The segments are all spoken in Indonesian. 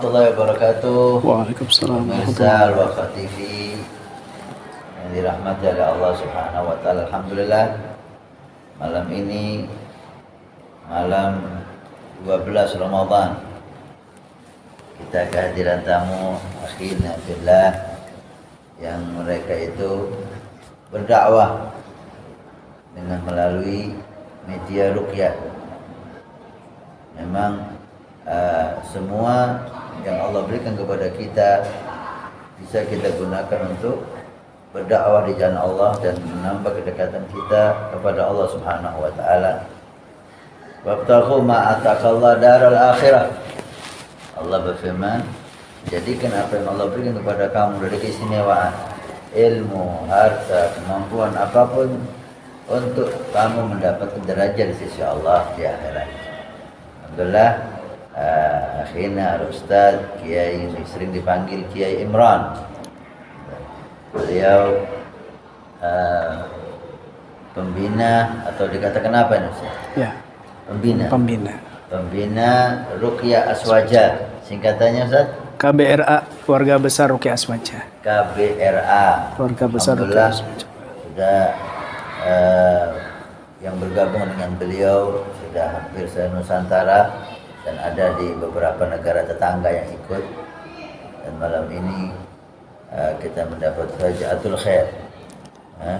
warahmatullahi wabarakatuh. Waalaikumsalam Pemirsa Al-Wafa TV yang dirahmati oleh Allah Subhanahu wa taala. Alhamdulillah, malam ini malam 12 Ramadan kita kehadiran tamu akhirnya billah yang mereka itu berdakwah dengan melalui media ruqyah. Memang semua yang Allah berikan kepada kita bisa kita gunakan untuk berdakwah di jalan Allah dan menambah kedekatan kita kepada Allah Subhanahu wa taala. Wabtaghu ma ataqallahu daral akhirah. Allah berfirman, jadikan apa yang Allah berikan kepada kamu dari keistimewaan, ilmu, harta, kemampuan apapun untuk kamu mendapatkan derajat di sisi Allah di akhirat. Alhamdulillah, akhirnya Ustaz Kiai yang sering dipanggil Kiai Imran. Beliau pembina atau dikatakan apa ini Ustaz? Ya. Pembina Ruqyah Aswaja. Singkatannya Ustaz? KBRA, Keluarga Besar Ruqyah Aswaja. KBRA. Keluarga Besar Ruqyah Aswaja. Sudah yang bergabung dengan beliau sudah hampir se-Nusantara dan ada di beberapa negara tetangga yang ikut. Dan malam ini kita mendapat fajaatul khair.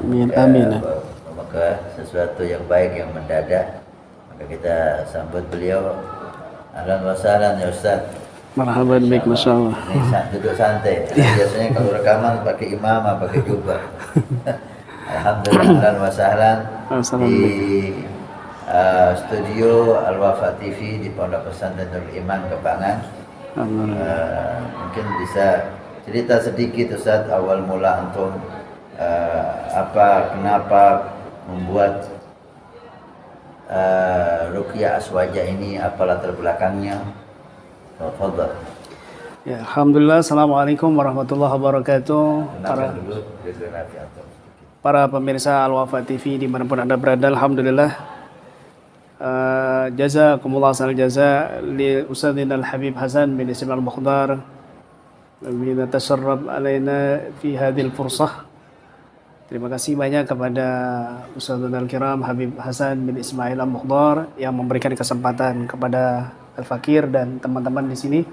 Amin. Maka sesuatu yang baik yang mendadak. Maka kita sambut beliau. Ahlan wa sahlan ya Ustaz. Marhaban bik, Masya Allah. Ini duduk santai. Biasanya kalau rekaman pakai imamah, pakai jubah. Alhamdulillah, ahlan wa sahlan di studio Al-Wafa TV di Pondok Pesantren Nurul Iman Kepangan. Mungkin bisa cerita sedikit Ustaz awal mula antum kenapa membuat Ruqyah Aswaja ini, apa latar belakangnya? Tafadhal. Ya, alhamdulillah. Assalamualaikum warahmatullahi wabarakatuh. Para pemirsa Al-Wafa TV dimanapun Anda berada, alhamdulillah. Jazakumullah khairal jaza li Ustadzina Al-Habib Hasan bin Ismail Al-Mukhdar bina tasarrab alaina fi hadhil fursah. Terima kasih banyak kepada Ustadzuna Al-Kiram Habib Hasan bin Ismail Al-Mukhdar yang memberikan kesempatan kepada Al-Fakir dan teman-teman di sini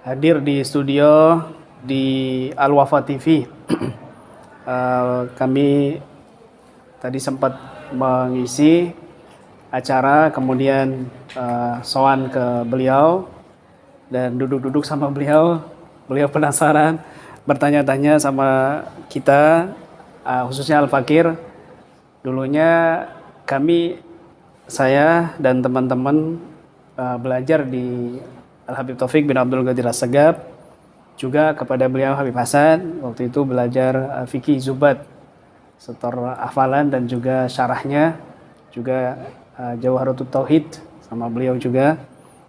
hadir di studio di Al-Wafa TV. Kami tadi sempat mengisi acara, kemudian sowan ke beliau dan duduk-duduk sama beliau. Beliau penasaran, bertanya-tanya sama kita, khususnya Al-Fakir. Dulunya saya dan teman-teman belajar di Al-Habib Taufik bin Abdul Qadir As-Sagab, juga kepada beliau Habib Hasan. Waktu itu belajar fikih Zubat, setor hafalan dan juga syarahnya, juga Jawharatut Tauhid sama beliau juga.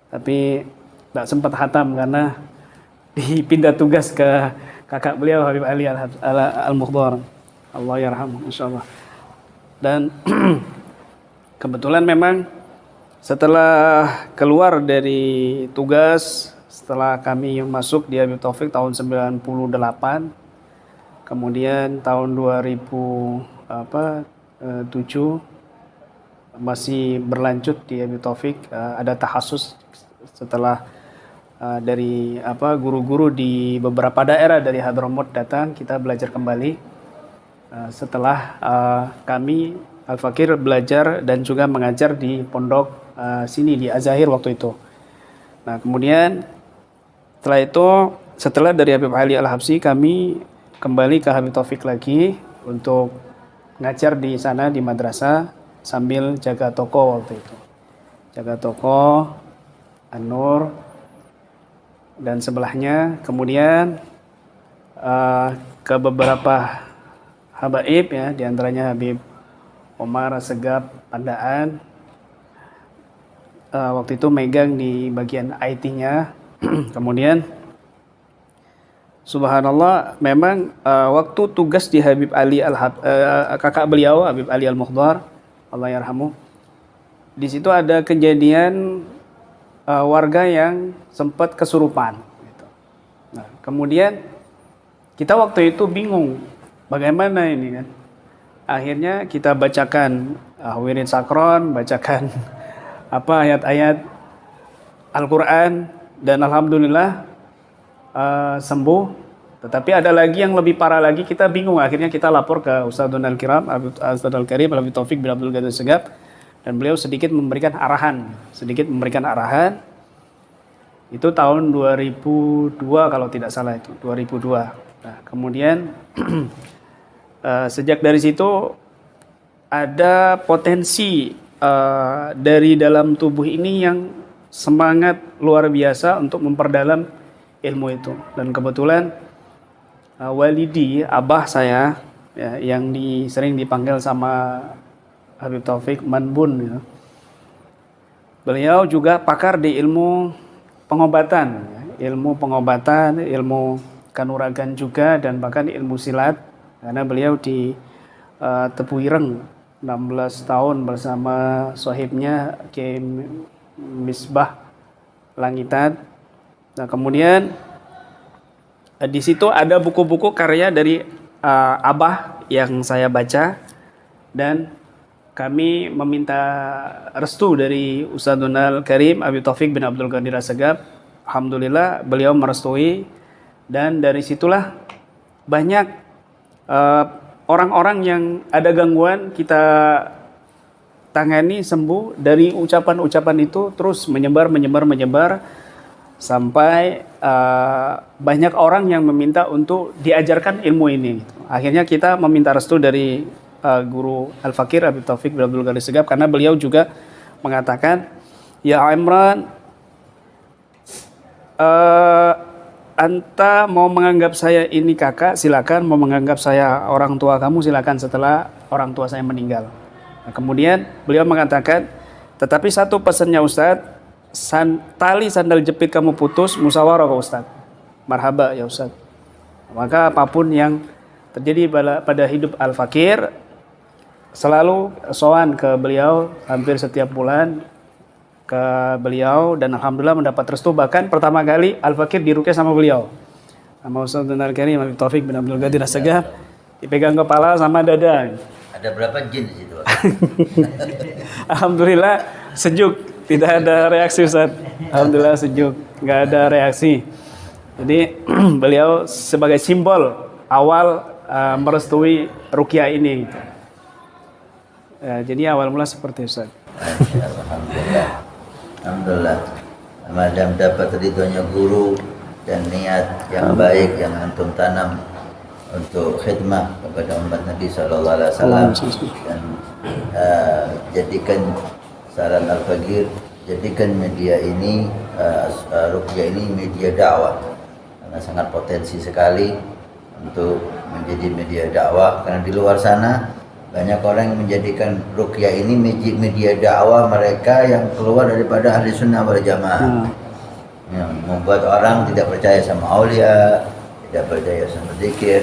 Tapi tidak sempat khatam karena dipindah tugas ke kakak beliau Habib Ali Al-Mukhdar. Allah yarhamhu insyaallah. Dan kebetulan memang setelah keluar dari tugas, setelah kami masuk di Habib Taufik tahun 98, kemudian tahun 2007 masih berlanjut di Habib Taufik, ada tahasus setelah dari guru-guru di beberapa daerah dari Hadramaut datang, kita belajar kembali. Setelah kami Al-Fakir belajar dan juga mengajar di pondok sini di Azahir waktu itu. Nah, kemudian setelah dari Habib Ali Al-Habsi, kami kembali ke Habib Taufik lagi untuk ngajar di sana di madrasah sambil jaga toko waktu itu. Jaga toko An-Nur dan sebelahnya, kemudian ke beberapa habaib ya, diantaranya Habib Omar Segap Pandaan. Waktu itu megang di bagian IT-nya. Kemudian subhanallah, memang waktu tugas di Habib Ali kakak beliau Habib Ali Al-Mukhdar, Allah yarhamu, di situ ada kejadian warga yang sempat kesurupan. Gitu. Nah, kemudian kita waktu itu bingung bagaimana ini kan. Akhirnya kita bacakan wirid sakron, bacakan ayat-ayat Al-Quran, dan alhamdulillah sembuh. Tetapi ada lagi yang lebih parah lagi, kita bingung. Akhirnya kita lapor ke Ustadzul Kiram, Ustadzul Karim Al-Habib Taufik bin Abdul Qadir Segaf, dan beliau sedikit memberikan arahan. Itu tahun 2002 kalau tidak salah, itu 2002. Nah, kemudian sejak dari situ ada potensi dari dalam tubuh ini yang semangat luar biasa untuk memperdalam ilmu itu. Dan kebetulan walidi, abah saya ya, yang sering dipanggil sama Habib Taufik Manbun ya. Beliau juga pakar di ilmu pengobatan ya. Ilmu kanuragan juga, dan bahkan ilmu silat, karena beliau di Tebu Ireng 16 tahun bersama sahibnya Kiai Misbah Langitan. Nah, kemudian di situ ada buku-buku karya dari Abah yang saya baca, dan kami meminta restu dari Ustadzul Karim Habib Taufik bin Abdul Qadir Segaf. Alhamdulillah beliau merestui, dan dari situlah banyak orang-orang yang ada gangguan kita tangani, sembuh dari ucapan-ucapan itu, terus menyebar sampai banyak orang yang meminta untuk diajarkan ilmu ini. Akhirnya kita meminta restu dari guru Al-Fakir Habib Taufik bin Abdul Qadir Segaf, karena beliau juga mengatakan, ya Imran, anta mau menganggap saya ini kakak, silakan. Mau menganggap saya orang tua kamu, silakan, setelah orang tua saya meninggal. Nah, kemudian beliau mengatakan, tetapi satu pesannya Ustadz, tali sandal jepit kamu putus, musyawarah ke Ustadz. Marhaba ya Ustadz. Maka apapun yang terjadi pada hidup Al-Fakir, selalu sowan ke beliau hampir setiap bulan ke beliau, dan alhamdulillah mendapat restu. Bahkan pertama kali Al-Fakir diruqyah sama beliau, sama Ustadzul Karim Habib Taufik bin Abdul Qadir Segaf, dipegang kepala sama dada. Ada berapa jin di situ? Alhamdulillah sejuk, tidak ada reaksi Ustaz. Alhamdulillah sejuk, nggak ada reaksi. Jadi beliau sebagai simbol awal merestui ruqyah ini. Gitu. Ya, jadi awal mula seperti Ustaz. Alhamdulillah. Madam dapat ridhonya guru dan niat yang baik yang antum tanam untuk khidmah kepada umat Nabi sallallahu alaihi wasallam, dan jadikan saran Al-Fakir, jadikan media ini ruqyah ini media dakwah, karena sangat potensi sekali untuk menjadi media dakwah. Karena di luar sana banyak orang yang menjadikan ruqyah ini media dakwah mereka yang keluar daripada ahli sunnah wal jamaah, yang membuat orang tidak percaya sama aulia, tidak percaya sama zikir.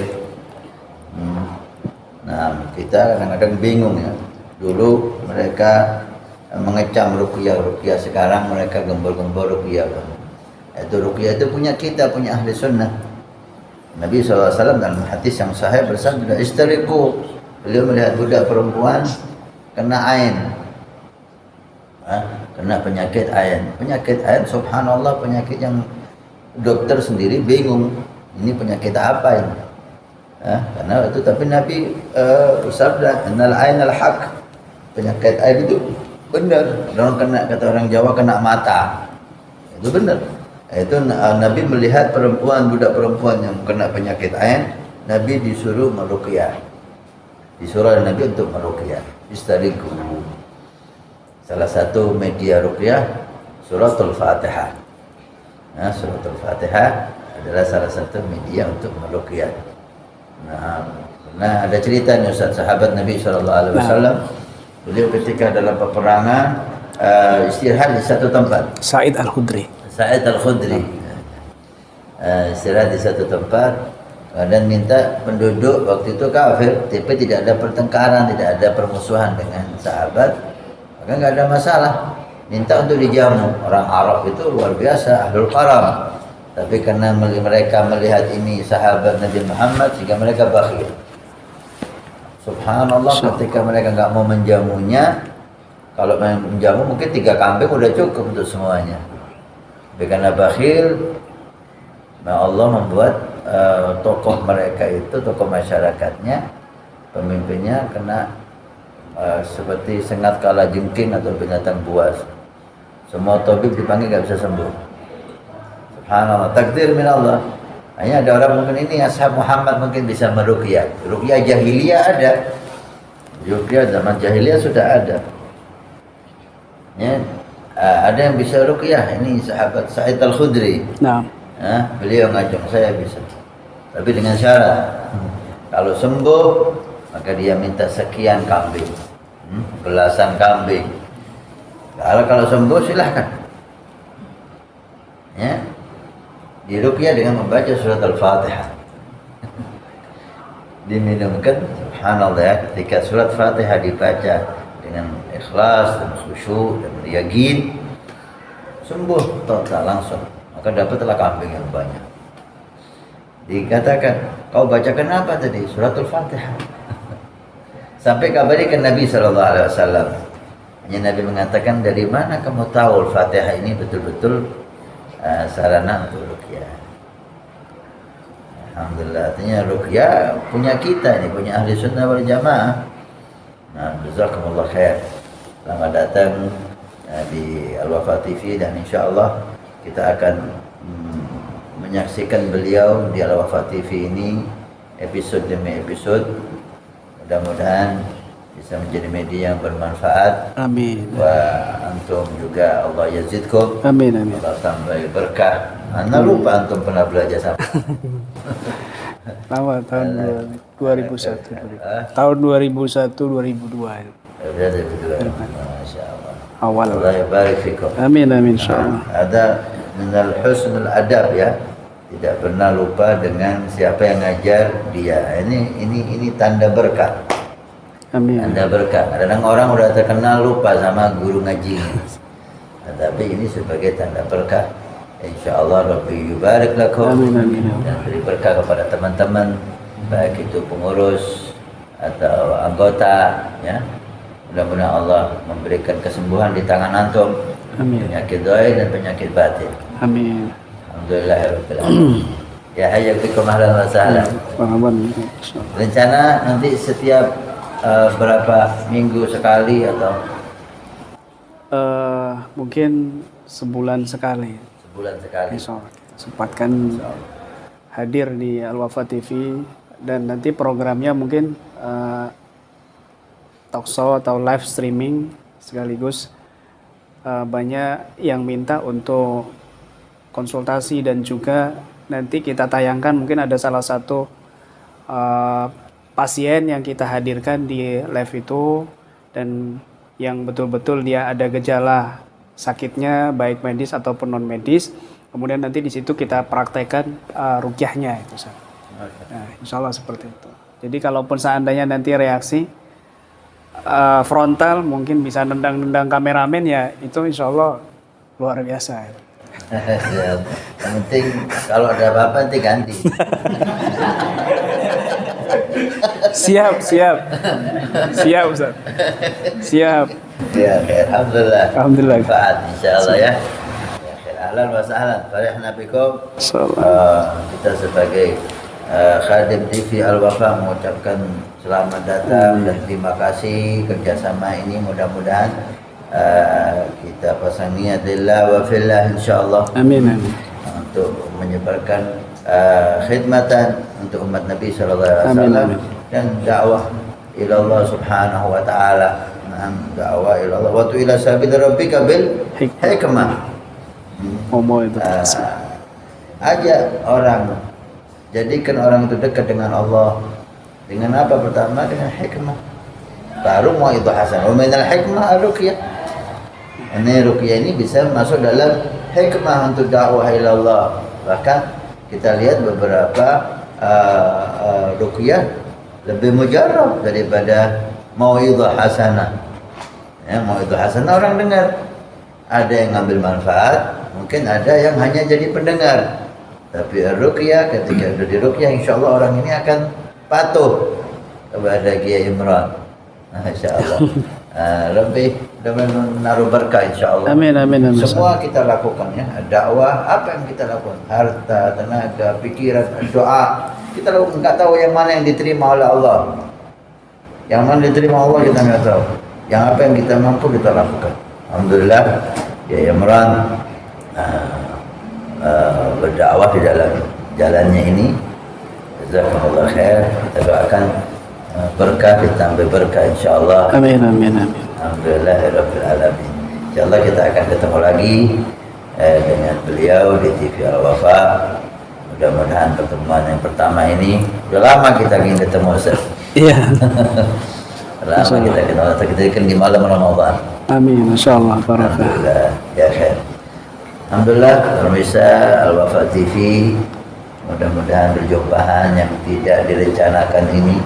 Nah, kita kadang-kadang bingung ya. Dulu mereka mengecam ruqyah, sekarang mereka gembor-gembor ruqyah. Itu ruqyah itu punya kita, punya ahli sunnah. Nabi SAW dalam hadis yang sahih bersabda, istariqu. Beliau melihat budak perempuan kena ain, kena penyakit ain. Penyakit ain, subhanallah, penyakit yang dokter sendiri bingung, ini penyakit apa ini? Karena itu, tapi Nabi bersabda, innal ainal haq, penyakit ain itu benar. Orang kena, kata orang Jawa, kena mata, itu benar. Itu Nabi melihat budak perempuan yang kena penyakit ain, Nabi disuruh meruqyah, disuruh Nabi untuk meruqyah. Istariqu. Salah satu media ruqyah suratul Fatihah. Nah, suratul Fatihah adalah salah satu media untuk meruqyah. Nah, ada ceritanya Ustaz, sahabat Nabi SAW, beliau ketika dalam peperangan istirahat di satu tempat. Sa'id Al-Khudri istirahat di satu tempat dan minta penduduk waktu itu kafir, tapi tidak ada pertengkaran, tidak ada permusuhan dengan sahabat, maka nggak ada masalah. minta untuk dijamu. Orang Arab itu luar biasa, ahlul karam. Tapi karena mereka melihat ini sahabat Nabi Muhammad, sehingga mereka bakhil. Subhanallah, ketika mereka nggak mau menjamunya, kalau menjamu mungkin 3 kambing udah cukup untuk semuanya. Tapi karena bakhil, Allah membuat tokoh mereka itu, tokoh masyarakatnya, pemimpinnya kena seperti sengat kala jengking atau binatang buas. Semua tabib dipanggil nggak bisa sembuh. Subhanallah, takdir min Allah. Hanya ada orang mungkin ini ashab Muhammad mungkin bisa meruqyah. Ruqyah jahiliyah ada. Ruqyah zaman jahiliyah sudah ada. Ya, ada yang bisa ruqyah. Ini sahabat Sa'id Al-Khudri. Nah. Beliau ngajak saya bisa. Tapi dengan syarat. Kalau sembuh maka dia minta sekian kambing. Belasan kambing. Kalau sembuh silahkan. Ya. Diruqyah dengan membaca surat Al-Fatihah. Diminumkan, subhanallah ya, ketika surat Fatihah dibaca dengan ikhlas dan khusyuk dan yakin, sembuh total langsung. Maka dapatlah kambing yang banyak. Dikatakan, kau bacakan apa tadi? Surat Al-Fatihah. Sampai kabari ke Nabi SAW. Hanya Nabi mengatakan, dari mana kamu tahu Al-Fatihah ini betul-betul sarana untuk ruqyah. Alhamdulillah, artinya ruqyah punya kita ini, punya ahli sunnah wal jamaah. Nah, jazakumullah khair. Selamat datang di Al-Wafa TV, dan insyaallah kita akan menyaksikan beliau di Al-Wafa TV ini episode demi episode. Mudah-mudahan bisa menjadi media yang bermanfaat. Amin. Wa antum juga Allah yazidkum. Amin, amin. Allah tambah berkah. Anda lupa antum pernah belajar sama. Lama, tahun 2001. Tahun 2001 2002. Masya Allah. Awal. Allah barik fikum. Amin, amin, insyaallah. Ada minal husnul adab ya. Tidak pernah lupa dengan siapa yang ngajar dia. Ini tanda berkah. Amin. Anda berkah. Kadang orang udah terkenal lupa sama guru ngaji. Tapi ini sebagai tanda berkah. Insyaallah Rabbi yubarik lakum. Amin, amin. Dan beri berkah kepada teman-teman, baik itu pengurus atau anggota, ya. Mudah-mudahan Allah memberikan kesembuhan di tangan antum. Amin. Penyakit zahir dan penyakit batin. Amin. Alhamdulillahirabbil alamin. Ya hayyakum ahlan wa sahlan. Rencana nanti setiap berapa minggu sekali atau mungkin sebulan sekali. Sebulan sekali. Insyaallah kita sempatkan hadir di Al-Wafa TV, dan nanti programnya mungkin talkshow atau live streaming sekaligus. Banyak yang minta untuk konsultasi, dan juga nanti kita tayangkan mungkin ada salah satu pasien yang kita hadirkan di live itu, dan yang betul-betul dia ada gejala sakitnya baik medis ataupun non medis, kemudian nanti di situ kita praktekkan ruqyahnya itu. Nah, insya Allah seperti itu. Jadi kalaupun seandainya nanti reaksi frontal mungkin bisa nendang-nendang kameramen, ya itu insya Allah luar biasa. Yang penting kalau ada apa-apa nanti ganti. Siap Ustaz. Siap. Ya, alhamdulillah. Alhamdulillah. Manfaat insyaallah ya. Ahlan wa sahlan. Farihna bikum. Kita sebagai khadim TV Al-Wafa mengucapkan selamat datang dan terima kasih kerjasama ini. Mudah-mudahan kita pasang niat lillah wa fillah insyaallah. Amin, amin. Untuk menyebarkan khidmatan untuk umat Nabi sallallahu alaihi wasallam dan dakwah ila Allah subhanahu wa ta'ala. Dakwah ila Allah wa ila sabil rabbika bil hikmah. Itu Ajak orang, jadikan orang itu dekat dengan Allah dengan apa? Pertama dengan hikmah, baru mau itu hasan. Wa minal hikmah ar-ruqyah. Ini ruqyah ini bisa masuk dalam hikmah untuk dakwah ila Allah. Bahkan kita lihat beberapa ruqyah lebih mujarrab daripada mau'izah hasanah. Ya, mau'izah hasanah orang dengar. ada yang ngambil manfaat, mungkin ada yang hanya jadi pendengar. Tapi ruqyah, ketika sudah diruqyah, insya Allah orang ini akan patuh kepada Kiai Imran. Masya Allah. Lebih menaruh berkah insya Allah. Amin, amin, amin. Semua kita lakukan ya. Dakwah, apa yang kita lakukan? Harta, tenaga, pikiran, doa. Kita lakukan, nggak tahu yang mana yang diterima oleh Allah. Yang mana diterima Allah kita nggak tahu. Yang apa yang kita mampu kita lakukan. Alhamdulillah, Kiai Imran berdakwah di dalam jalannya ini. Jazakumullah khair. Kita doakan berkah, ditambah berkah insyaallah. Amin, amin, amin. Alhamdulillahirabbil alamin. Insyaallah kita akan ketemu lagi dengan beliau di TV Al-Wafa. Mudah-mudahan pertemuan yang pertama ini sudah lama kita ingin ketemu Ustaz. Iya. Lama kita kenal, kita kan di malam Ramadan. Amin, insyaallah. Barakah. Alhamdulillah, ya khair. Alhamdulillah, pemirsa Al-Wafa TV, mudah-mudahan perjumpaan yang tidak direncanakan ini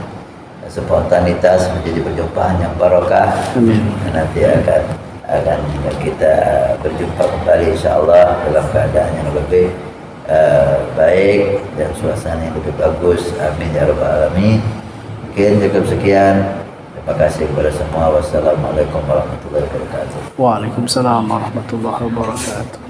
spontanitas menjadi perjumpaan yang barokah. Amin. Nanti akan kita berjumpa kembali insyaallah dalam keadaan yang lebih baik dan suasana yang lebih bagus. Amin ya rabbal alamin. Mungkin cukup sekian. Terima kasih kepada semua. Wassalamualaikum warahmatullahi wabarakatuh. Waalaikumsalam warahmatullahi wabarakatuh.